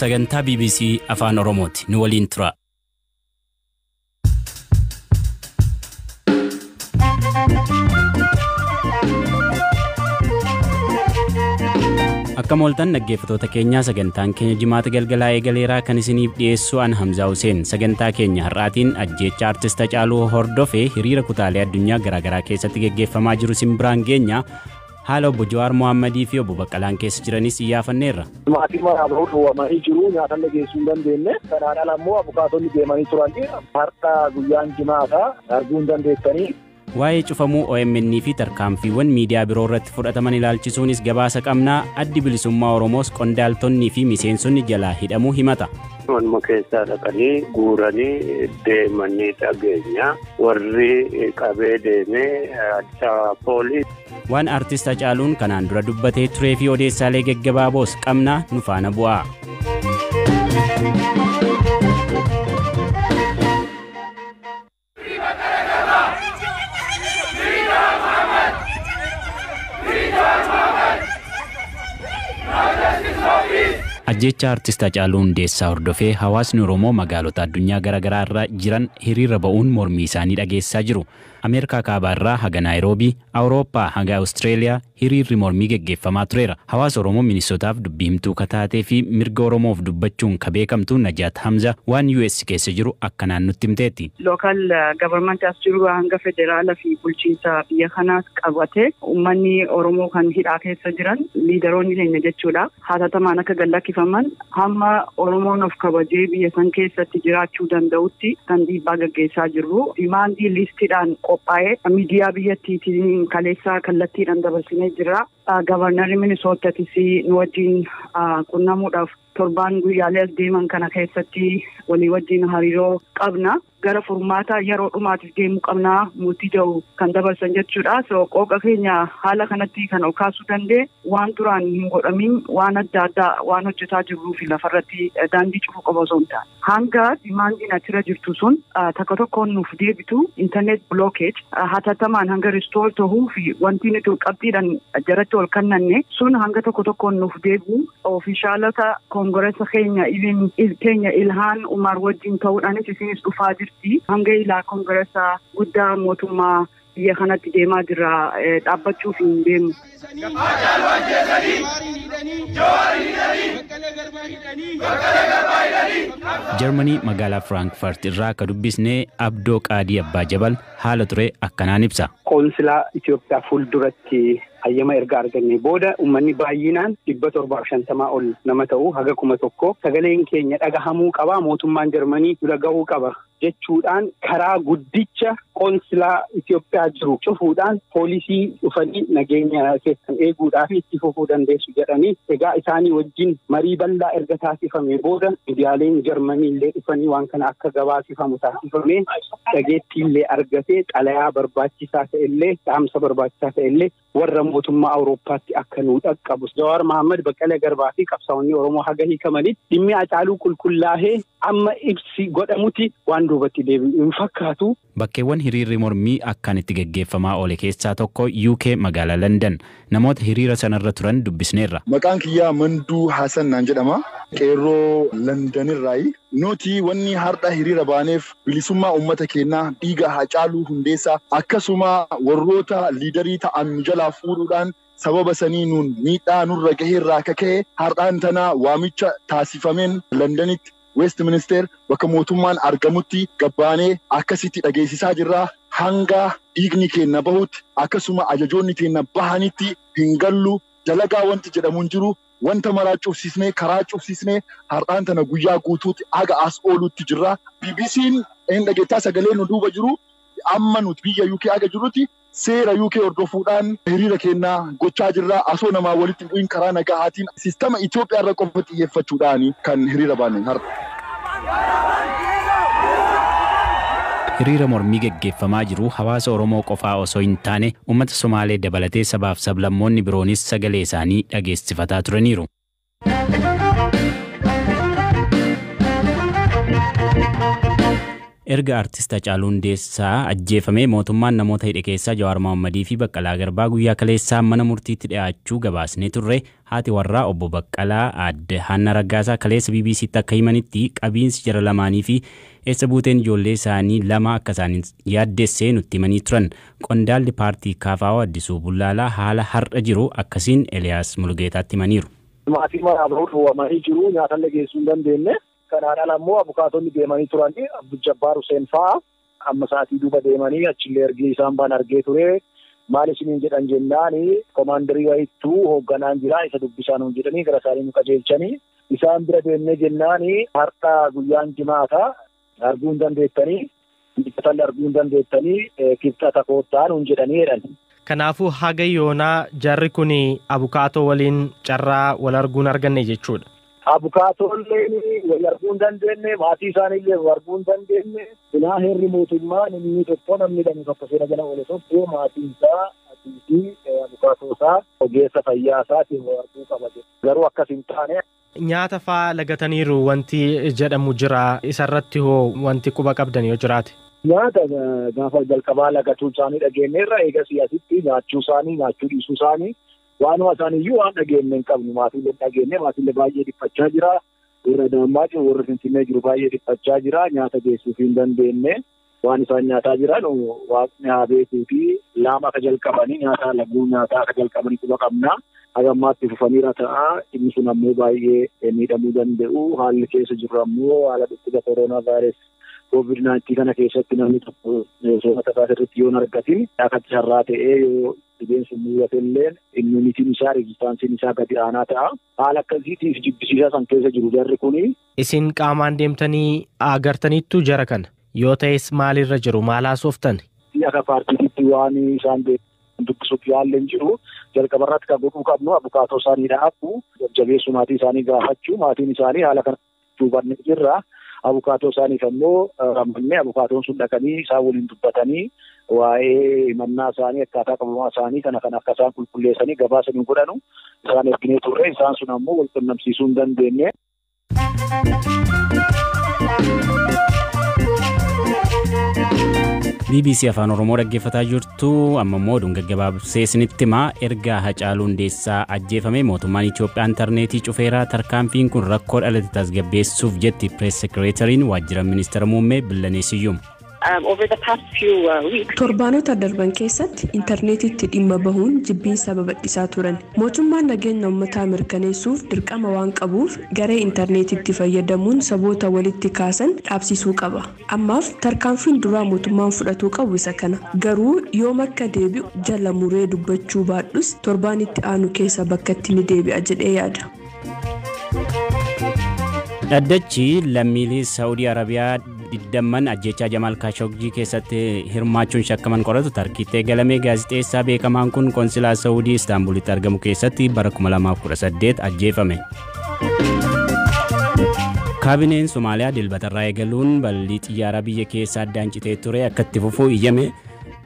sagantaa BBC Afaan Oromooti nu waliin tura. Akka mooltan dhaggeeffattoota keenyaa sagantaan keenya jimaata galgalaa eegaleeraa kan isiniif dhiyeessu an Hamzaa Hussein. Sagantaa keenya har'aatiin ajjeechaa artist Hacaaluu hordofee hiriira kutaalee addunyaa garaagaraa keessatti gaggeeffamaa jiru simbiraan geenya. Haala obbo Jawaar Mohammadii fi obbo Baqqalaan keessa jiranis iyyafanneerra. Maatii maraaboo dhuwamanii jiru nyaata geessuu hin dandeenye. Kanaan ala immoo abukaatonni deemanii turan har'a guyyaan jimaata arguu hin dandeettanii. Waa'ee cufamuu OMN fi tarkaanfiiwwan miidiyaa biroo irratti fudhataman ilaalchisuunis gabaasa qabnaa. Addi Bilisummaa Oromoos qondaaltonni fi miseensonni jalaa hidhamuu himata. Manuma keessaa dhaqanii guuranii deemanii dhageenya warri qabee deemee Addis Poolis. Waan artist Hacaaluun kanaan dura dubbatee turee fi odeessaalee gaggabaaboos qabnaa nu faana bu'aa. Ajjeechaa artist Hacaaluu Hundeessaa hordofee hawaasni Oromoo magaalota addunyaa garaagaraa irra jiran hiriira ba'uun mormii isaanii dhageessaa jiru. Ameerikaa kaabaa irraa haga Naayiroobii, Awurooppaa haga Awustreeliyaa hiriirri mormii gaggeeffamaa tureera. Hawaasa Oromoo Minisootaaf dubbii himtuu kataatee fi mirga Oromoof dubbachuun ka beekamtu Najaat Hamza waan US keessa jiru akkanaan nutti himteetti. Local government as jiru hanga federaalaa fi bulchiinsa biyya kanaas qabate uummanni Oromoo kan hidhaa keessa jiran liidaroonni keenya jechuudha. Haatatamaan akka gallakkifaman hamma Oromoon of kabajee biyya san keessatti jiraachuu danda'utti kan dhiibbaa gaggeessaa jirru. Dimaandii listiidhaan qophaa'ee miidiyaa biyyattiitiin kaleessaa kallattiidhaan dabarsinee jira. Gavarnarri Minisootatis nu wajjin qunnamuudhaaf torbaan guyyaalee deeman kana keessatti walii wajjin hariiroo qabna. Gara furmaata yeroo dhumaatiif deemuu qabnaa murtii ta'u kan dabarsan jechuudha. Qooqa keenya haala kanatti kan kaasuu danda'e waan duraan hin godhamin waan adda addaa waan hojjetaa jirruu fi lafarratti daandii cufuu qofa osoo hin taane. Hanga dimaandiin achirra jirtu sun takka tokkoon nuuf deebitu internet blockage hatattamaan hanga restore ta'uu fi wanti nuti qabxiidhaan jaratti ol kannanne sun hanga tokkoon nuuf deebi'u ofiishaalota koongireesa keenya Ilhaan Umar wajjin ta'uudhaanis isinis dhufaa jirti. Hanga ilaa koongireesa guddaa mootummaa biyya kanatti deemaa jira dhaabbachuuf hin deemu. Jarmanii magaalaa Frankfurt irraa ka dubbisnee Abdoo Qaadii Abbaa Jabal haala ture akkanaan ibsa. Qoonsilaa Itoophiyaa fuulduratti hayyama erga argannee booda uummanni baay'inaan 750 ol nama ta'u haga 1,000 sagaleen keenya dhagahamuu qaba mootummaan Jarmanii dhagahuu qaba jechuudhaan karaa guddicha qoonsilaa Itoophiyaa jiru cufuudhaan poolisii dhufanii nageenya keessan eeguudhaaf itti fufuu dandeessu jedhanii egaa isaanii wajjin marii bal'aa erga taasifame booda miidiyaaleen Jarmanii illee dhufanii waan kana akka gabaasifamu taasifame dhageettii illee argatee xalayaa barbaachisaa ta'e illee dhaamsa barbaachisaa ta'e illee warra mootummaa Awurooppaatti akka nu dhaqqabu. Jawaar Mohammad Baqqalee Garbaa fi qabsaa'onni Oromoo haga hiikamanitti dhimmi Hacaaluu qulqullaa'ee amma ibsi godhamutti waan duubatti deebi'u hin fakkaatu. Bakkeewwan hiriirri mormii akkaan itti gaggeeffamaa oole keessaa tokko UK magaalaa London namoota hiriira sanarra turan dubbisneerra. Maqaan kiyyaa Manduu Hasan naan jedhama. Qeerroo London irraayi. Nuti wanni har'a hiriira baaneef bilisummaa uummata keenyaa dhiiga Hacaaluu Hundeessaa akkasuma warroota liidarii ta'an jalaa fuudhuudhaan sababa sanii nuun miidhaa nurra gaheerraa akka ka'e har'aan tana waamicha taasifameen Londonitti Westminster bakka mootummaan argamutti gabbaanee akkasitti dhageessisaa jirra. Hanga dhiigni keenya bahutti akkasuma ajajoonni keenya bahanitti hin gallu dalagaa wanti jedhamuun jiru. Wanta maraa cufsisnee karaa cufsisnee har'aan tana guyyaa guutuutti aga as oolutti jirra. BBC'n dhageettaa sagalee nu duuba jiru amma nuti biyya UK aga jirutti seera UK hordofuudhaan hiriira keenyaa gochaa jirra. Asoo namaa walitti bu'iin karaa nagahaatiin sistema Itoophiyaa irra qofa xiyyeeffachuudhaan kan hiriira baane har'a. Hiriira mormii gaggeeffamaa jiru hawaasa Oromoo qofaa osoo hin taane uummata Somaalee dabalatee sabaaf sablammoonni biroonis sagalee isaanii dhageessifataa turaniiru. Erga artist Hacaaluu Hundeessaa ajjeefamee mootummaan namoota hidhe keessaa Jawaar Mohammadii fi Baqqalaa Garbaa guyyaa kaleessaa mana murtiitti dhiyaachuu gabaasnee turre. Haati warraa obbo Baqqalaa aadde Hanna Raggaasaa kaleessa BBC'tti akka himanitti qabiinsi jara lamaanii fi eessa buuteen ijoollee isaanii lama akka isaan yaaddessee nutti himanii turan. Qondaalli paartii KFO Addisuu Bullaalaa haala har'a jiru akkasiin Eliyaas Mulgeetaatti himaniiru. Maatii mana dhowwamanii jiru nyaatallee geessuu hin dandeenye. Kanaadhaan ammoo abukaatonni deemanii turanii Abdul Jabbaar Hussein fa'aa amma sa'aatii duuba deemanii achillee ergee isaan baan argee ture. Maal isiniin jedhan jennaani koomaandarii wayittuu hoogganaan jira isa dubbisaan hun jedhanii gara isaanii nu qajeelchanii isaan bira deemnee jennaani har'a guyyaan jimaata arguu hin dandeettanii biqiltoonni arguu hin dandeettanii kibxata koottaan hun jedhanii jedhan. Kanaafuu haga yoonaa jarri kun abukaatoo waliin carraa wal arguun arganne jechuudha. Abukaatolleen wal arguu hin dandeenye maatii isaaniillee wal arguu hin dandeenye silaa heerri mootummaa namni tokko namni lama tokko seera jala oole tokko maatii isaa fi abukaatoo isaa ogeessa fayyaa isaatiin wal arguu qabate garuu akkas hin taane. Nyaata fa'aa lagataniiru wanti jedhamu jira isarratti hoo wanti quba qabdan yoo jiraate. Nyaata gaafa jalqabaa lagatuu isaanii dhageenyeerra eega siyaasitti nyaachuu isaanii nyaachuu dhiisuu isaanii waanuma isaaniiyyuu waan dhageenye hin qabnu maatiilee dhageenye maatiilee baay'ee dhiphachaa jira warra daammaa jiru warra finfinnee jiru baay'ee dhiphachaa jira nyaata geessuuf hin dandeenye waan isaan nyaataa jiran waaqni haa beekuu fi laama akka jalqabanii nyaata laguu nyaataa akka jalqabanii quba qabna hagammaatti fufaniira ta'a inni sun ammoo baay'ee miidhamuu danda'u haalli keessa jiru ammoo haala dhukkuba kooroonaa vaayirasii COVID-19 kana keessatti namni tokko soorata isaa irratti yoo hin argatin akka carraa ta'ee yoo dhibeen sun mul'atellee immunitiin isaa reezistaansiin isaa gadi aanaa ta'a. Haala akkasiitiif jibbisiisaa san keessa jiru jarri kuni. Isin qaamaan deemtanii agartaniittu jara kana yoo ta'es maalirra jiru maal haasoftan? Akka paartiitti waan isaan dubbisuuf yaalleen jiru jalqabarratti kan godhuu qabnu abukaatoo isaanii dhaabuu jajjabeessuu maatii isaanii gaafachuu maatiin isaanii haala kana hubanne jirra. Abukaatoo isaaniif ammoo ramannee abukaatoon sun dhaqanii isaan waliin dubbatanii waa'ee himannaa isaanii akkaataa qabamaa isaanii kana akka isaan qulqulleessanii gabaasanii godhanu isaan erginee turre isaan sun ammoo wal qunnamsiisuu hin dandeenye. BBC Afaan Oromoo dhaggeeffataa jirtu amma immoo oduun gaggabaabsee isinitti himaa erga Hacaaluu Hundeessaa ajjeefame mootummaan Itoophiyaa intarneetii cufeeraa tarkaanfiin kun rakkoo dhalate tasgabbeessuuf jetti pirees sekireetariin waajjira ministeera muummee Billanee Siyyum. Torbaanota darban keessatti intarneetitti dhimma bahuun jibbiinsa babal'isaa turan. Mootummaan nageenya uummataa mirkaneessuuf dirqama waan qabuuf garee intarneetitti fayyadamuun saboota walitti kaasan dhaabsisuu qaba. Ammaaf tarkaanfiin duraa mootummaan fudhatuu qabu isa kana. Garuu yoom akka deebi'u jala muree dubbachuu baadhus torbaanitti aanu keessa bakka itti ni deebi'a jedhee yaada. Dhaddachi lammiilee Saawudii Arabiyaa diddaman ajjechaa Jamaal Kaashogii keessatti hirmaachuun shakkaman qoratu tarkiitti eegalamee gaazixeessaa beekamaan kun konsilaa Saawudii Istaanbulitti argamu keessatti bara 2018 ajjeefame. Kaabineen Somaaliyaa dilbatarraa eegaluun bal'ii xiyyaaraa biyya keessaa addaan citee ture akka itti fufuu iyyame.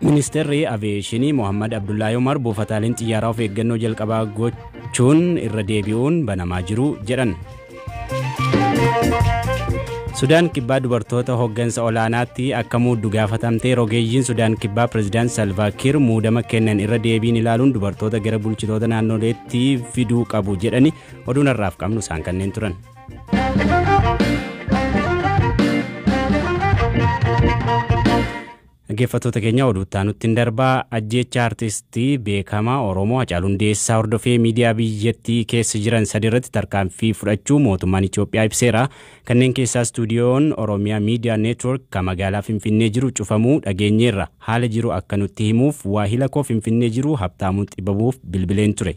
Ministeerri Aviyeeshinii Mohammad Abdullaahi Umar buufataaleen xiyyaaraa of eeggannoo jalqabaa gochuun irra deebi'uun banamaa jiru jedhan. Sudaan kibbaa dubartoota hoggansa olaanaatti akka muuddu gaafatamtee rogeeyyiin Sudaan kibbaa pireezidaant Salvaa Kiir muudama kennan irra deebiin ilaaluun dubartoota gara bulchitoota naannoleetti fiduu qabu jedhani oduun har'aaf qabnu isaan kanneen turan. Dhaggeeffattoota keenya oduutti aanutti darbaa ajjecha artistii beekamaa Oromoo Hacaaluu Hundeessaa hordofee miidiyaa biyyattii keessa jiran sadirratti tarkaanfii fudhachuu mootummaan Itoophiyaa ibseera. Kanneen keessaa istuudiyoon Oromiyaa Miidiyaa Neetwork kan magaalaa Finfinnee jiru cufamuu dhageenyeerra. Haala jiru akka nutti himuuf waahila koo Finfinnee jiru Habtaamuu Xibabuuf bilbileen ture.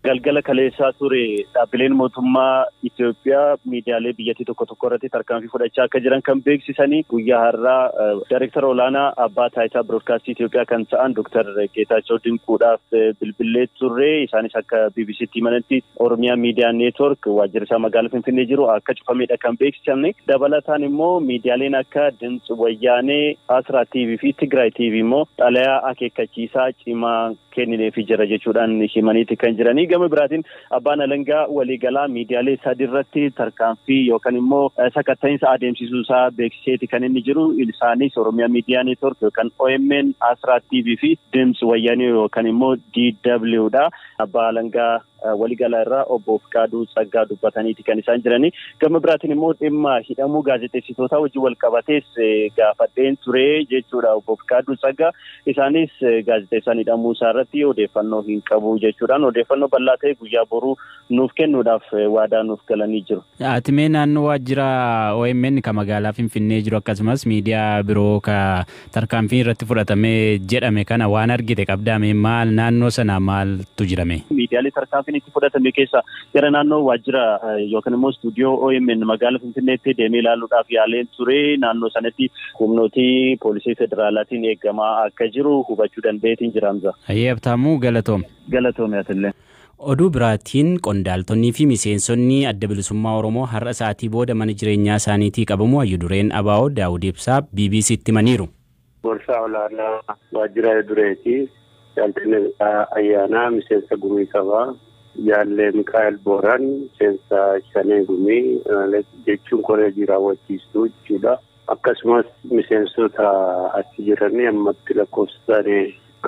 Galgala kaleessaa ture dhaabbileen mootummaa Itoophiyaa miidiyaalee biyyattii tokko irratti tarkaanfii fudhachaa akka jiran kan beeksisanii guyyaa har'aa Daayireektara olaanaa abbaa taayitaa biroodkaastii Itoophiyaa kan ta'an Dr. Geetaachoo Dinquudhaaf bilbilee turre. Isaanis akka BBC'tti himanitti Oromiyaa Miidiyaa Neetwork waajjirri isaa magaalaa Finfinnee jiru akka cufamedha kan beeksisan. Dabalataan immoo miidiyaaleen akka Dimtsi Wayyaanee, Asraa TV fi Tigraay TV immoo xalayaa akeekkachiisaa cimaa kennineefii jira jechuudhaan himaniiti kan jiranii. gama biraatiin abbaan alangaa waliigalaa miidiyaalee sadirratti tarkaanfii yookaan immoo sakatta'iinsa adeemsisuu isaa beeksiseeti kan inni jiru. Isaanis Oromiyaa Miidiyaa Neetwork yookaan OMN, Asraa TV fi Dimtsi Wayyaanee yookaan immoo DW dha. Abbaa alangaa waliigalaa irraa obbo Fiqaaduu Tsaggaa dubbataniiti kan isaan jiranii. Gama biraatiin immoo dhimma hidhamuu gaazexeessitoota wajjin wal qabatees gaafadheen ture jechuudha obbo Fiqaaduu Tsaggaa. Isaanis gaazexeessaan hidhamuu isaa irratti odeeffannoo hin qabu jechuudhaan odeeffannoo bal'aa ta'e guyyaa boruu nuuf kennuudhaaf waadaa nuuf galanii jiru. Atimee naannoo waajjira OMN kan magaalaa Finfinnee jiru akkasumas miidiyaa biroo ka tarkaanfii irratti fudhatamee jedhame kana waan argite qabdaame maal naannoo sana maaltu jirame? Miidiyaalee tarkaanfiin itti fudhatame keessa gara naannoo waajjira yookaan immoo istuudiyoo OMN magaalaa Finfinneetti deemee ilaaluudhaaf yaaleen ture. Naannoo sanatti humnootii poolisii federaalaatiin eegamaa akka jiru hubachuu dandeetiin jiraamsa. Ayyaabtaamuu galatoom. Galatoom yaatillee. Oduu biraatiin qondaaltonnii fi miseensonni adda bilisummaa Oromoo har'a sa'aatii booda mana jireenyaa isaaniitii qabamu Hayyuu Dureen Abaa'oo Daawud Ibsaa BBC'tti himaniiru. Gorsaa olaanaa waajjira dureetii Jaaltanee Ayyaanaa miseensa gumii sabaa Jaallee Mikaa'el Booran miseensa Shanee gumii jechuun koreejii raawwachiistuu jechuudha. Akkasumas miseensota achi jiranii ammatti lakkoofsaan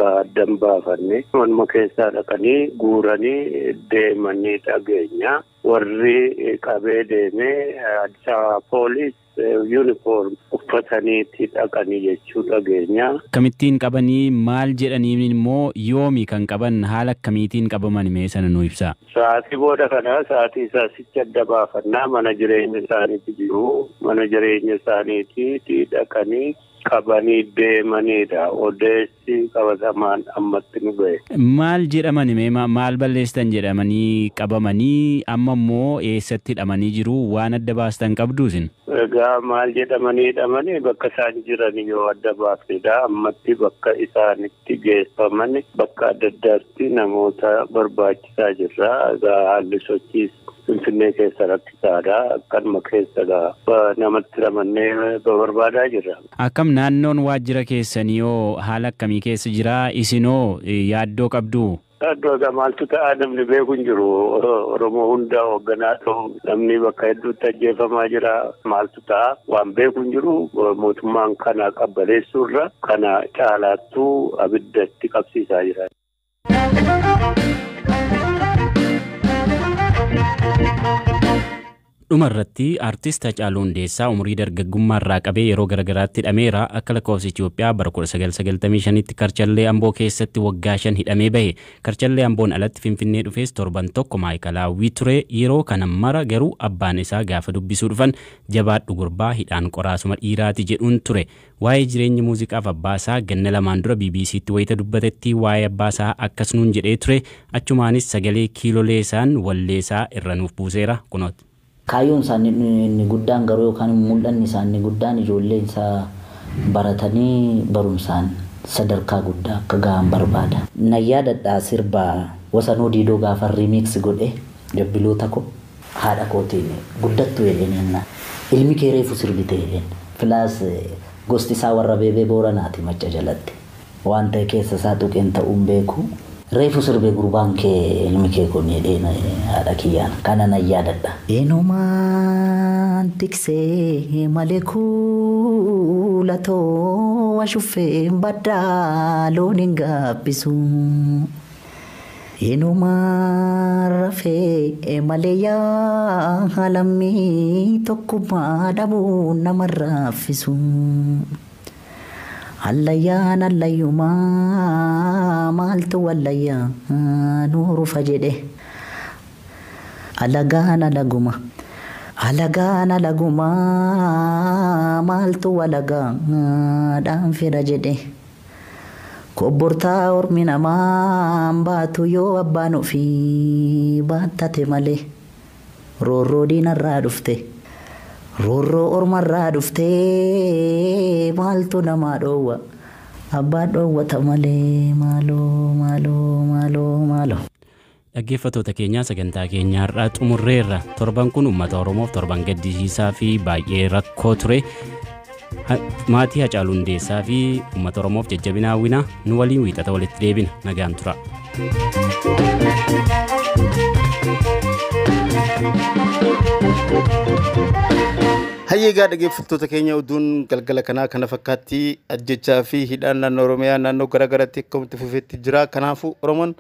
addan baafanne manuma keessaa dhaqanii guuranii deemanii dhageenya. Warri qabee deemee Addis Ababa poolis yuunifoorm uffataniitti dhaqanii jechuu dhageenya. Akkamittiin qabanii maal jedhanii immoo yoomi kan qaban haala akkamiitiin qabaman mee sana nu ibsaa. Sa'aatii booda kana sa'aatii isaasitti adda baafannaa mana jireenya isaaniitti jiru. Mana jireenya isaaniitti dhaqanii qabanii deemanidha. Odeessi qabatamaan ammatti nu ga'e. Maal jedhamani mee maal balleessan jedhamanii qabamanii amma immoo eessatti hidhamanii jiru waan adda baastan qabduusin? Egaa maal jedhamanii hidhamanii bakka isaan jiran yoo adda baafnedha. Ammatti bakka isaanitti geeffaman bakka adda addaatti namoota barbaachisaa jirra. Egaa haalli sochiis Finfinnee keessa rakkisaadha. Akkanuma keessa namatti ramannee barbaadaa jirra. Akkam naannoon waajjira keessanii yoo haala akkamii keessa jira? Isinoo yaaddoo qabdu? Yaaddoo egaa maaltu ta'a namni beeku hin jiru. Oromoo hunda hoogganaa ta'u namni bakka hedduutti ajjeefamaa jira. Maaltu ta'a waan beeku hin jiru. Mootummaan kana qabbaleessuurra kana caalaattuu abiddatti qabsiisaa jira. Dhumarratti aartist Hacaaluu Hundeessaa umurii dargaggummaa irraa qabee yeroo garagaraatti hidhameera. Akka lakkoofsa Itoophiyaa bara 1995tti Karchallee Amboo keessatti waggaa 5 hidhamee bahe. Karchallee Amboon alatti Finfinnee dhufees torban tokko maayikalaawwii ture. Yeroo kana mara garuu abbaan isaa gaafa dubbisuu dhufan jabaadhu gurbaa hidhaan qoraasuma dhiiraati jedhuun ture. Waa'ee jireenya muuziqaaf abbaa isaa ganna lamaan dura BBC'tti wayita dubbatetti waa'ee abbaa isaa akkas nuun jedhee ture. Achumaanis sagalee kiiloleesaan walleessaa irra nuuf buuseera kunooti. Kaayyoon isaanii inni guddaan garuu yookaan mul'anni isaanii guddaan ijoolleen isaa baratanii barumsaan sadarkaa guddaa akka gahan barbaada. Nayyaa dadhaa sirbaa Wasanoo Diidoo gaafa remix godhe jabbiloota koo haadha kootiin guddattu jedheen ilmi kee reefu sirbite jedheen filaas gosti isaa warra beebee booranaati macca jalatti waan ta'e keessa isaa tuqeen ta'uun beeku. Reefu sirbe gurbaan kee ilmi kee kun jedheen haadha kiyyaan kana nayyaa dadha. Eenumaan tiksee malee kuulatoo ashuffee baddaa loon hin gaabbisu. Eenumaan rafee malee yaa halammii tokkummaa dhabuu nama raffisu. Allayyaan allayyumaa maaltu wallayyaa nuurufa jedhe. Alagaan alagumaa maaltu walagaadhaan fira jedhe. Kobbortaa ormi namaa baatu yoo abbaan ofii baattate malee roorroo diinarraa dhufte. Roorroo ormarraa dhuftee maaltu namaa dhoowwa abbaa dhoowwata malee maaloo. Dhaggeeffattoota keenyaa sagantaa keenyaa har'aa xumurreerra. Torban kun uummata Oromoof torban gaddisiisaa fi baay'ee rakkoo ture. Maatii Hacaaluu Hundeessaa fi uummata Oromoof jajjabina hawwina. Nu waliin wiixata walitti deebina. Nagaan tura. Hayyeegaa dhaggeeffattoota keenya oduun galgala kanaa kana fakkaatti ajjechaa fi hidhaan naannoo Oromiyaa naannoo garaagaraatti akkamitti fufeetti jira. Kanaafuu Oromoon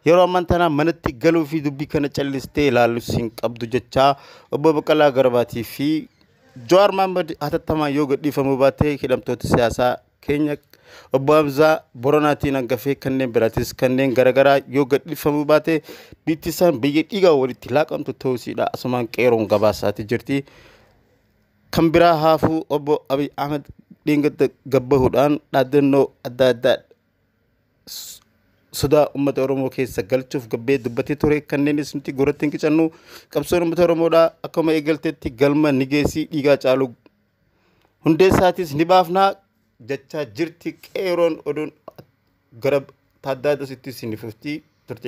yeroo ammaan tanaa manatti galuu fi dubbii kana callistee ilaalus hin qabdu jechaa obbo Baqqalaa Garbaatii fi Jawaar Mohaammed hatattamaan yoo gadhiifamuu baate hidhamtoota siyaasaa keenya obbo Hamzaa Boronaatiin hangafee kanneen biraatis kanneen garaagaraa yoo gadhiifamuu baate biitti isaan biyya dhiigaa walitti laaqamtu ta'uusiidha. Asumaan qeeroon gabaasaati jirti. Kan biraa haafuu obbo Abiy Ahmed dhingata gabbahuudhaan dhaadannoo adda addaa sodaa uummata Oromoo keessa galchuuf gabbee dubbatee ture. Kanneen isumti goratti hin qicannu qabsoon uummata Oromoodhaa akkuma eegalteetti galma Nigeesii dhiigaa caalu hundeessaatis ni baafnaa jechaa jirti. Qeeroon oduun gara taaddaadhasitti sinifuftii turte.